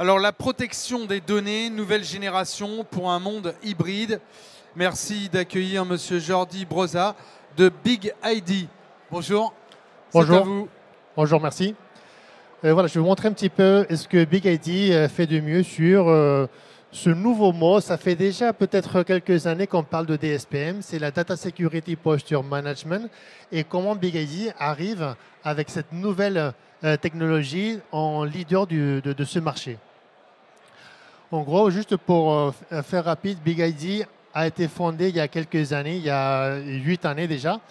Alors, la protection des données, nouvelle génération pour un monde hybride. Merci d'accueillir Monsieur Jordi Broza de Big ID. Bonjour, c'est à Bonjour, vous. bonjour, merci. Voilà, je vais vous montrer un petit peu ce que Big ID fait de mieux sur ce nouveau mot. Ça fait déjà peut-être quelques années qu'on parle de DSPM, c'est la Data Security Posture Management, et comment Big ID arrive avec cette nouvelle technologie en leader de ce marché. En gros, juste pour faire rapide, Big ID a été fondé il y a quelques années, il y a 8 années déjà,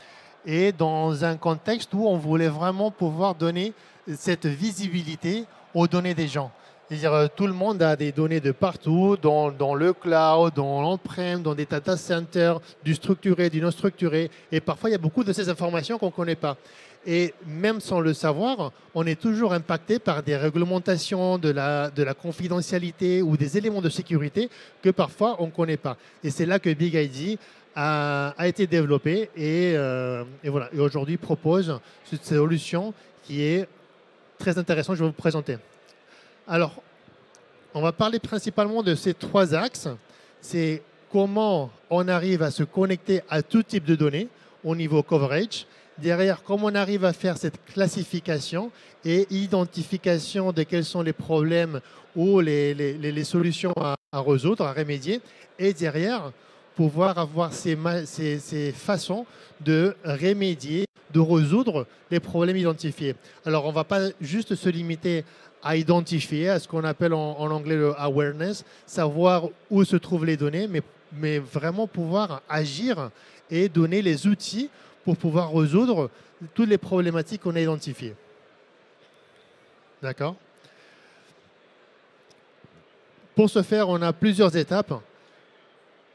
et dans un contexte où on voulait vraiment pouvoir donner cette visibilité aux données des gens. C'est-à-dire, tout le monde a des données de partout, dans le cloud, dans l'on-prem, dans des data centers, du structuré, du non structuré, et parfois il y a beaucoup de ces informations qu'on ne connaît pas. Et même sans le savoir, on est toujours impacté par des réglementations de la confidentialité ou des éléments de sécurité que parfois on ne connaît pas. Et c'est là que Big ID a été développé et voilà. Et aujourd'hui propose cette solution qui est très intéressante. Je vais vous présenter. Alors, on va parler principalement de ces 3 axes. C'est comment on arrive à se connecter à tout type de données au niveau coverage. Derrière, comment on arrive à faire cette classification et identification de quels sont les problèmes ou les solutions à résoudre, à remédier. Et derrière, pouvoir avoir ces façons de remédier, de résoudre les problèmes identifiés. Alors, on ne va pas juste se limiter à identifier, à ce qu'on appelle en anglais le awareness, savoir où se trouvent les données, mais vraiment pouvoir agir et donner les outils pour pouvoir résoudre toutes les problématiques qu'on a identifiées. D'accord? Pour ce faire, on a plusieurs étapes.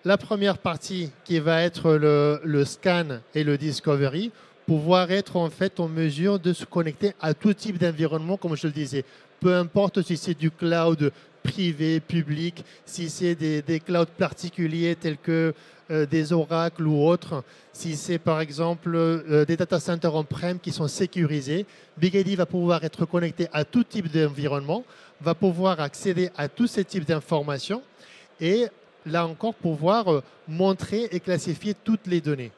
La première partie qui va être le scan et le discovery, pouvoir être en fait en mesure de se connecter à tout type d'environnement, comme je le disais. Peu importe si c'est du cloud privé, public, si c'est des clouds particuliers tels que des oracles ou autres, si c'est par exemple des data centers on-prem qui sont sécurisés, Big ID va pouvoir être connecté à tout type d'environnement, va pouvoir accéder à tous ces types d'informations et là encore pouvoir montrer et classifier toutes les données.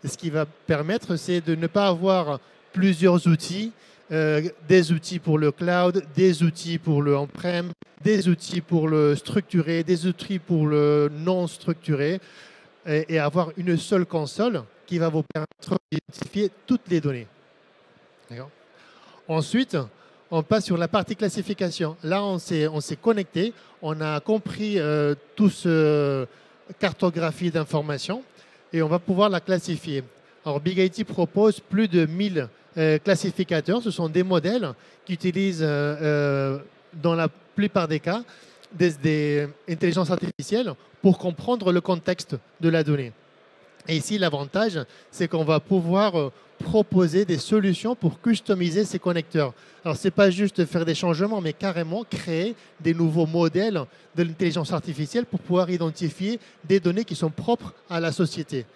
Et ce qui va permettre, c'est de ne pas avoir plusieurs outils, des outils pour le cloud, des outils pour le on-prem, des outils pour le structuré, des outils pour le non structuré, et avoir une seule console qui va vous permettre d'identifier toutes les données. Ensuite, on passe sur la partie classification. Là, on s'est connecté, on a compris tout ce cartographie d'informations et on va pouvoir la classifier. Alors, Big IT propose plus de 1000 classificateurs. Ce sont des modèles qui utilisent, dans la plupart des cas, des intelligences artificielles pour comprendre le contexte de la donnée. Et ici, l'avantage, c'est qu'on va pouvoir proposer des solutions pour customiser ces connecteurs. Alors, ce n'est pas juste faire des changements, mais carrément créer des nouveaux modèles de l'intelligence artificielle pour pouvoir identifier des données qui sont propres à la société.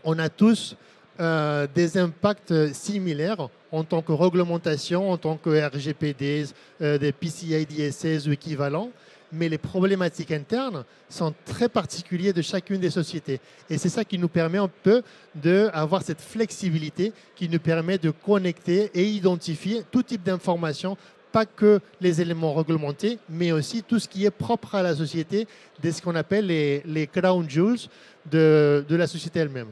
On a tous des impacts similaires en tant que réglementation, en tant que RGPD, des PCI DSS ou équivalents, mais les problématiques internes sont très particulières de chacune des sociétés. Et c'est ça qui nous permet un peu d'avoir cette flexibilité qui nous permet de connecter et identifier tout type d'informations, pas que les éléments réglementés, mais aussi tout ce qui est propre à la société, de ce qu'on appelle les crown jewels de la société elle-même.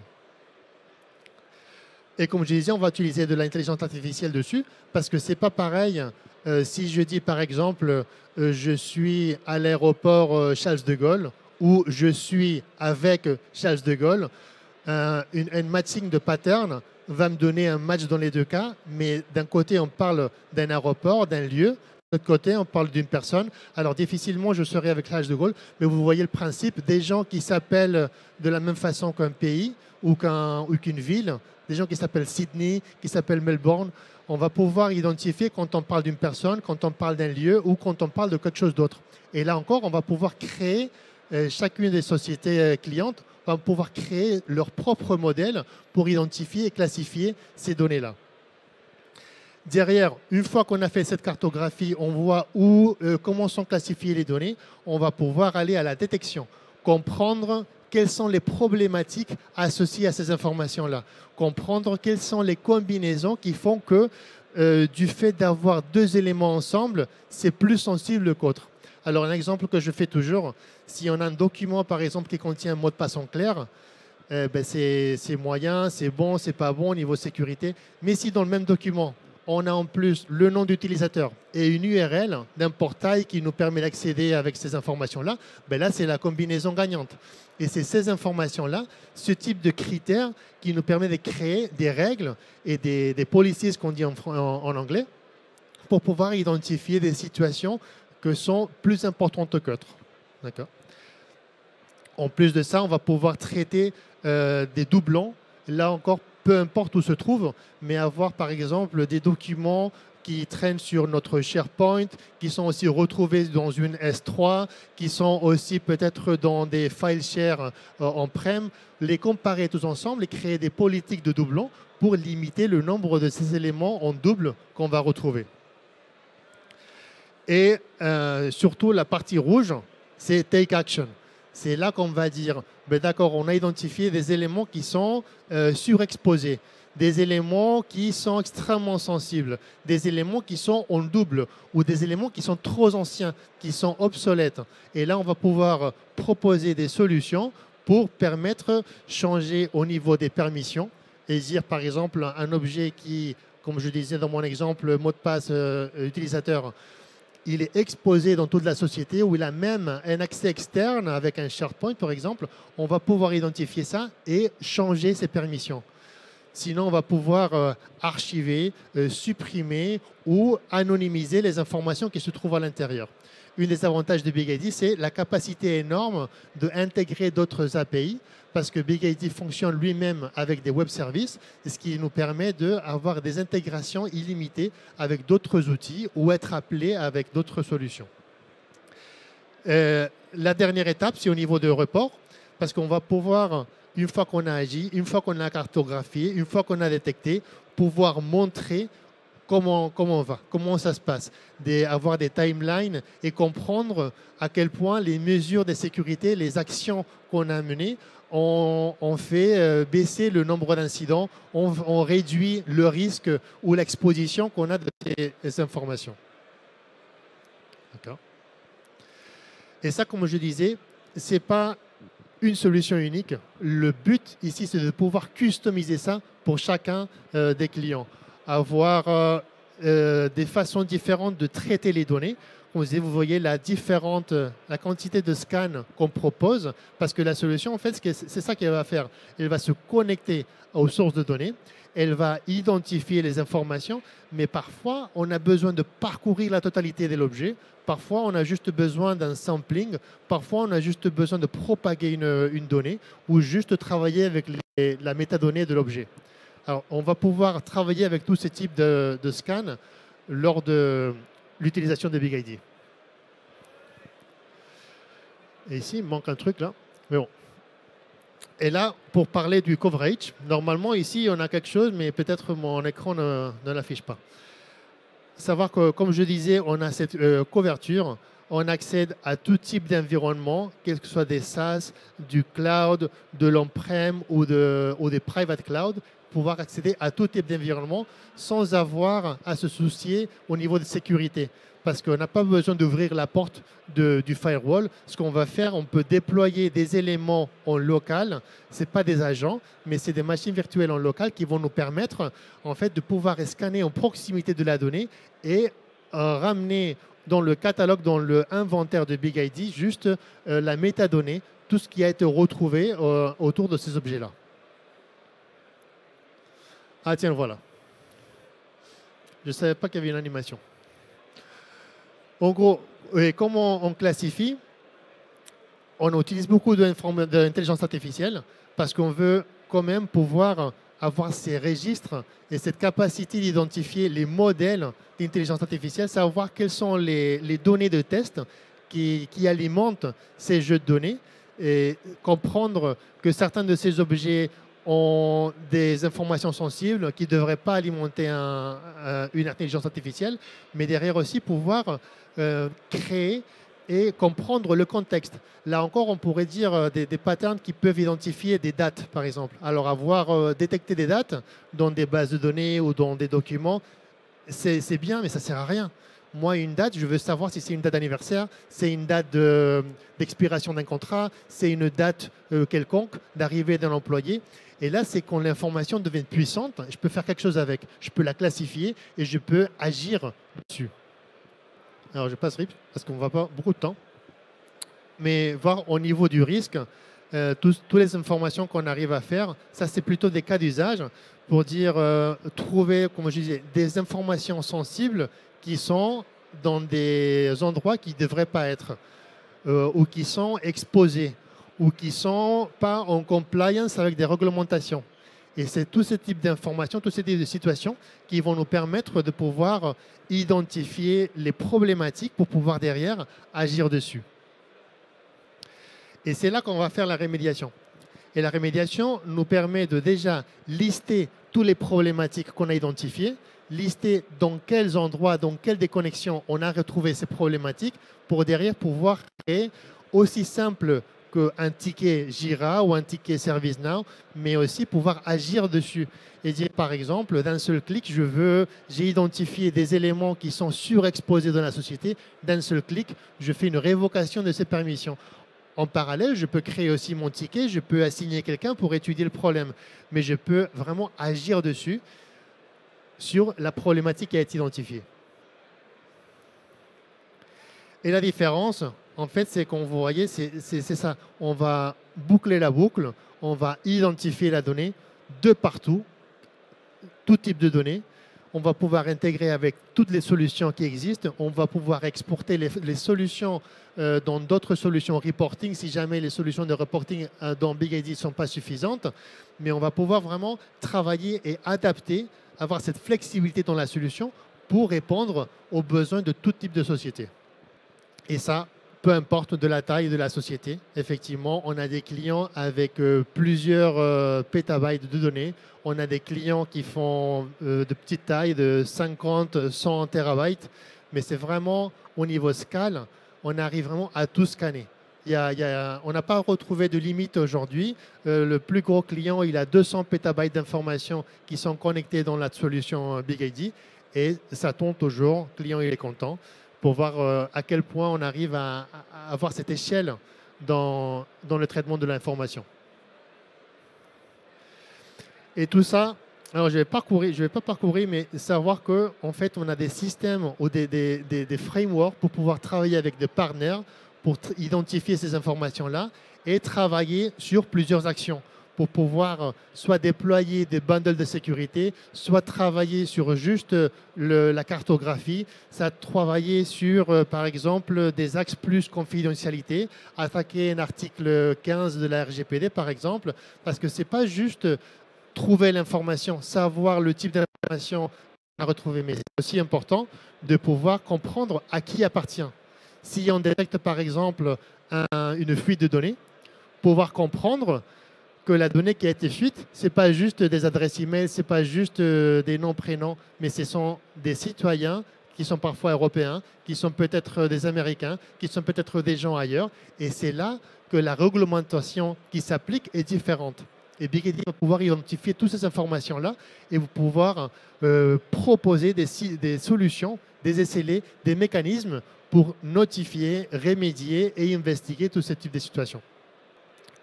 Et comme je disais, on va utiliser de l'intelligence artificielle dessus parce que ce n'est pas pareil. Si je dis par exemple, je suis à l'aéroport Charles de Gaulle ou je suis avec Charles de Gaulle, un matching de pattern va me donner un match dans les deux cas, mais d'un côté, on parle d'un aéroport, d'un lieu, de l'autre côté, on parle d'une personne. Alors difficilement, je serai avec Charles de Gaulle, mais vous voyez le principe, des gens qui s'appellent de la même façon qu'un pays ou qu'une ville, des gens qui s'appellent Sydney, qui s'appellent Melbourne. On va pouvoir identifier quand on parle d'une personne, quand on parle d'un lieu ou quand on parle de quelque chose d'autre. Et là encore, on va pouvoir créer, chacune des sociétés clientes va pouvoir créer leur propre modèle pour identifier et classifier ces données-là. Derrière, une fois qu'on a fait cette cartographie, on voit comment sont classifiées les données. On va pouvoir aller à la détection, comprendre quelles sont les problématiques associées à ces informations-là, comprendre quelles sont les combinaisons qui font que du fait d'avoir deux éléments ensemble, c'est plus sensible qu'autre. Alors, un exemple que je fais toujours, si on a un document, par exemple, qui contient un mot de passe en clair, c'est moyen, c'est bon, c'est pas bon au niveau sécurité. Mais si dans le même document, on a en plus le nom d'utilisateur et une URL d'un portail qui nous permet d'accéder avec ces informations-là, là, c'est la combinaison gagnante. Et c'est ces informations-là, ce type de critères qui nous permet de créer des règles et des policies, qu'on dit en anglais, pour pouvoir identifier des situations qui sont plus importantes qu'autres. D'accord. En plus de ça, on va pouvoir traiter des doublons. Là encore, peu importe où se trouve, mais avoir par exemple des documents qui traînent sur notre SharePoint, qui sont aussi retrouvés dans une S3, qui sont aussi peut-être dans des file share on-prem, les comparer tous ensemble et créer des politiques de doublons pour limiter le nombre de ces éléments en double qu'on va retrouver. Et surtout, la partie rouge, c'est Take Action. C'est là qu'on va dire, d'accord, on a identifié des éléments qui sont surexposés, des éléments qui sont extrêmement sensibles, des éléments qui sont en double ou des éléments qui sont trop anciens, qui sont obsolètes. Et là, on va pouvoir proposer des solutions pour permettre de changer au niveau des permissions et dire, par exemple, un objet qui, comme je disais dans mon exemple, mot de passe utilisateur, il est exposé dans toute la société où il a même un accès externe avec un SharePoint, par exemple. On va pouvoir identifier ça et changer ses permissions. Sinon, on va pouvoir archiver, supprimer ou anonymiser les informations qui se trouvent à l'intérieur. Un des avantages de BigID, c'est la capacité énorme d'intégrer d'autres API parce que BigID fonctionne lui-même avec des web services, ce qui nous permet d'avoir des intégrations illimitées avec d'autres outils ou être appelé avec d'autres solutions. La dernière étape, c'est au niveau de report, parce qu'on va pouvoir, une fois qu'on a agi, une fois qu'on a cartographié, une fois qu'on a détecté, pouvoir montrer comment on va, comment ça se passe, avoir des timelines et comprendre à quel point les mesures de sécurité, les actions qu'on a menées, on fait baisser le nombre d'incidents, on réduit le risque ou l'exposition qu'on a de ces informations. D'accord. Et ça, comme je disais, ce n'est pas une solution unique. Le but ici, c'est de pouvoir customiser ça pour chacun des clients. Avoir des façons différentes de traiter les données. Vous voyez la quantité de scans qu'on propose, parce que la solution, en fait, c'est ça qu'elle va faire. Elle va se connecter aux sources de données, elle va identifier les informations, mais parfois, on a besoin de parcourir la totalité de l'objet. Parfois, on a juste besoin d'un sampling. Parfois, on a juste besoin de propager une donnée ou juste travailler avec la métadonnée de l'objet. Alors, on va pouvoir travailler avec tous ces types de scans lors de l'utilisation de BigID. Et ici, il manque un truc là. Mais bon. Et là, pour parler du coverage, normalement, ici, on a quelque chose, mais peut-être mon écran ne l'affiche pas. Savoir que, comme je disais, on a cette couverture. On accède à tout type d'environnement, quel que soit des SaaS, du cloud, de l'on-prem ou des private cloud, pouvoir accéder à tout type d'environnement sans avoir à se soucier au niveau de sécurité. Parce qu'on n'a pas besoin d'ouvrir la porte du firewall. Ce qu'on va faire, on peut déployer des éléments en local. Ce n'est pas des agents, mais c'est des machines virtuelles en local qui vont nous permettre en fait, de pouvoir scanner en proximité de la donnée et ramener dans le catalogue, dans le inventaire de BigID, juste la métadonnée, tout ce qui a été retrouvé autour de ces objets-là. Ah tiens, voilà. Je ne savais pas qu'il y avait une animation. En gros, comment on classifie? On utilise beaucoup d'intelligence artificielle parce qu'on veut quand même pouvoir avoir ces registres et cette capacité d'identifier les modèles d'intelligence artificielle, savoir quelles sont les données de test qui alimentent ces jeux de données et comprendre que certains de ces objets ont des informations sensibles qui ne devraient pas alimenter une intelligence artificielle, mais derrière aussi pouvoir créer et comprendre le contexte. Là encore, on pourrait dire des patterns qui peuvent identifier des dates, par exemple. Alors, avoir détecté des dates dans des bases de données ou dans des documents, c'est bien, mais ça ne sert à rien. Moi, une date, je veux savoir si c'est une date d'anniversaire, c'est une date d'expiration d'un contrat, c'est une date quelconque d'arrivée d'un employé. Et là, c'est quand l'information devient puissante, je peux faire quelque chose avec. Je peux la classifier et je peux agir dessus. Alors, je passe RIP parce qu'on ne va pas beaucoup de temps. Mais voir au niveau du risque, toutes les informations qu'on arrive à faire, ça, c'est plutôt des cas d'usage pour dire trouver, comme je disais, des informations sensibles qui sont dans des endroits qui ne devraient pas être ou qui sont exposés ou qui ne sont pas en compliance avec des réglementations. Et c'est tous ces types d'informations, tous ces types de situations qui vont nous permettre de pouvoir identifier les problématiques pour pouvoir derrière agir dessus. Et c'est là qu'on va faire la rémédiation. Et la rémédiation nous permet de déjà lister toutes les problématiques qu'on a identifiées, lister dans quels endroits, dans quelles déconnexions on a retrouvé ces problématiques pour derrière pouvoir créer aussi simple qu'un ticket Jira ou un ticket ServiceNow, mais aussi pouvoir agir dessus. Et dire par exemple, d'un seul clic, j'ai identifié des éléments qui sont surexposés dans la société, d'un seul clic, je fais une révocation de ces permissions. En parallèle, je peux créer aussi mon ticket, je peux assigner quelqu'un pour étudier le problème, mais je peux vraiment agir dessus sur la problématique qui a été identifiée. Et la différence, en fait, c'est qu'on vous voyez, c'est ça. On va boucler la boucle, on va identifier la donnée de partout, tout type de données. On va pouvoir intégrer avec toutes les solutions qui existent. On va pouvoir exporter les solutions dans d'autres solutions reporting si jamais les solutions de reporting dans BigID ne sont pas suffisantes. Mais on va pouvoir vraiment travailler et adapter, avoir cette flexibilité dans la solution pour répondre aux besoins de tout type de société. Et ça, peu importe de la taille de la société. Effectivement, on a des clients avec plusieurs pétabytes de données. On a des clients qui font de petites tailles de 50, 100 terabytes. Mais c'est vraiment au niveau scale, on arrive vraiment à tout scanner. On n'a pas retrouvé de limite aujourd'hui. Le plus gros client, il a 200 pétabytes d'informations qui sont connectées dans la solution BigID. Et ça tombe toujours. Le client, il est content, pour voir à quel point on arrive à avoir cette échelle dans le traitement de l'information. Et tout ça, alors je ne vais pas parcourir, mais savoir qu'en fait, on a des systèmes ou des frameworks pour pouvoir travailler avec des partenaires pour identifier ces informations-là et travailler sur plusieurs actions pour pouvoir soit déployer des bundles de sécurité, soit travailler sur juste la cartographie, soit travailler sur, par exemple, des axes plus confidentialité, attaquer un article 15 de la RGPD, par exemple, parce que ce n'est pas juste trouver l'information, savoir le type d'information à retrouver, mais c'est aussi important de pouvoir comprendre à qui appartient. Si on détecte, par exemple, une fuite de données, pouvoir comprendre que la donnée qui a été fuite, ce n'est pas juste des adresses e-mail, ce n'est pas juste des noms, prénoms, mais ce sont des citoyens qui sont parfois européens, qui sont peut-être des Américains, qui sont peut-être des gens ailleurs. Et c'est là que la réglementation qui s'applique est différente. Et BigID va pouvoir identifier toutes ces informations-là et vous pouvoir proposer des solutions, des SLA, des mécanismes pour notifier, remédier et investiguer tous ces types de situations.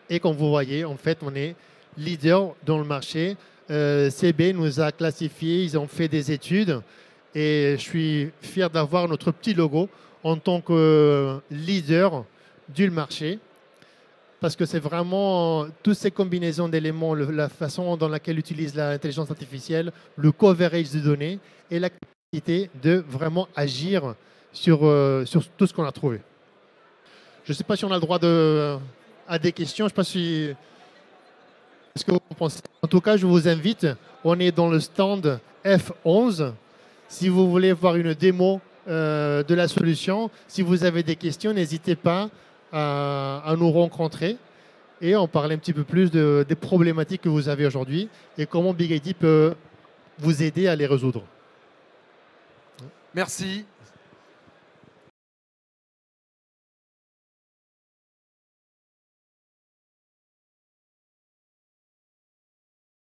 Et comme vous voyez, en fait, on est leader dans le marché. CB nous a classifiés, ils ont fait des études et je suis fier d'avoir notre petit logo en tant que leader du marché parce que c'est vraiment toutes ces combinaisons d'éléments, la façon dans laquelle utilise l'intelligence artificielle, le coverage de données et la capacité de vraiment agir sur tout ce qu'on a trouvé. Je ne sais pas si on a le droit à des questions. Je ne sais pas si... Est-ce que vous pensez? En tout cas, je vous invite. On est dans le stand F11. Si vous voulez voir une démo de la solution, si vous avez des questions, n'hésitez pas à nous rencontrer. et on parlait un petit peu plus des problématiques que vous avez aujourd'hui et comment Big ID peut vous aider à les résoudre. Merci.